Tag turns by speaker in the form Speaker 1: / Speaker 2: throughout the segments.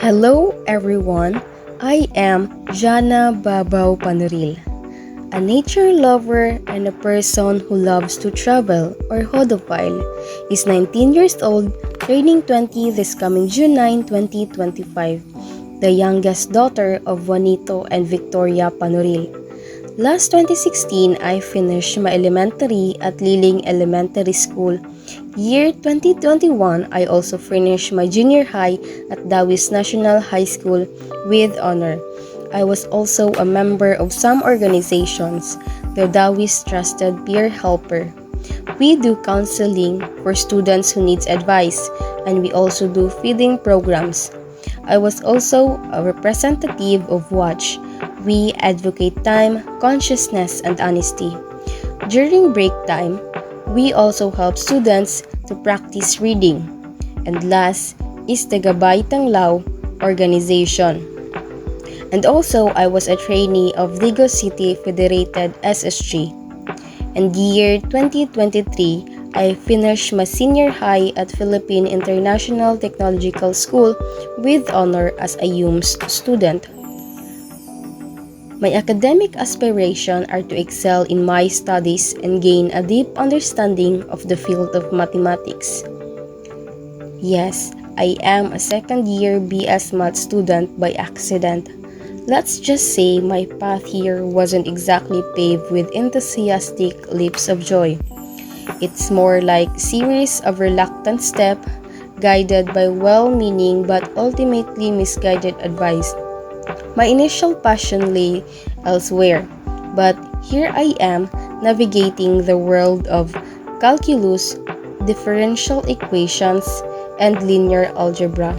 Speaker 1: Hello everyone, I am Jana Babao Panuril, a nature lover and a person who loves to travel or hodophile. Is 19 years old, turning 20 this coming June 9, 2025, the youngest daughter of Juanito and Victoria Panuril. Last 2016, I finished my elementary at Liling Elementary School. Year 2021, I also finished my junior high at Dawis National High School with honor. I was also a member of some organizations, the Dawis Trusted Peer Helper. We do counseling for students who needs advice, and we also do feeding programs. I was also a representative of WATCH. We advocate time, consciousness, and honesty. During break time, we also help students to practice reading. And last is the Gabay Tanglaw organization. And also, I was a trainee of Ligo City Federated SSG. And year 2023, I finished my senior high at Philippine International Technological School with honor as a UMS student. My academic aspirations are to excel in my studies and gain a deep understanding of the field of mathematics. Yes, I am a second-year BS Math student by accident. Let's just say my path here wasn't exactly paved with enthusiastic leaps of joy. It's more like a series of reluctant steps guided by well-meaning but ultimately misguided advice. My initial passion lay elsewhere, but here I am navigating the world of calculus, differential equations, and linear algebra.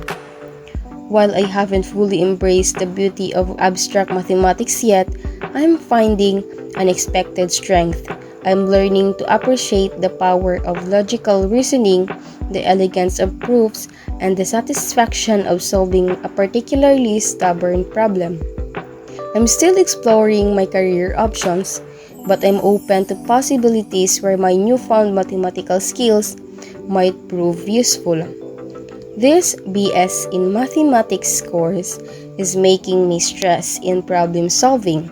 Speaker 1: While I haven't fully embraced the beauty of abstract mathematics yet, I'm finding unexpected strength. I'm learning to appreciate the power of logical reasoning, the elegance of proofs, and the satisfaction of solving a particularly stubborn problem. I'm still exploring my career options, but I'm open to possibilities where my newfound mathematical skills might prove useful. This BS in mathematics course is making me stress in problem solving,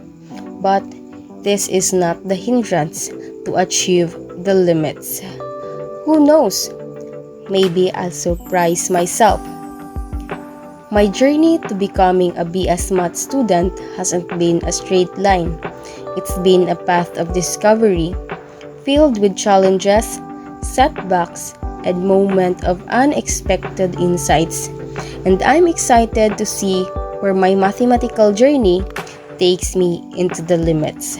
Speaker 1: but this is not the hindrance to achieve the limits. Who knows? Maybe I'll surprise myself. My journey to becoming a BS Math student hasn't been a straight line. It's been a path of discovery, filled with challenges, setbacks, and moments of unexpected insights. And I'm excited to see where my mathematical journey takes me into the limits.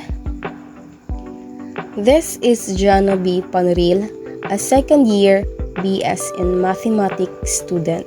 Speaker 1: This is Jana B. Panuril, a second-year BS in Mathematics student.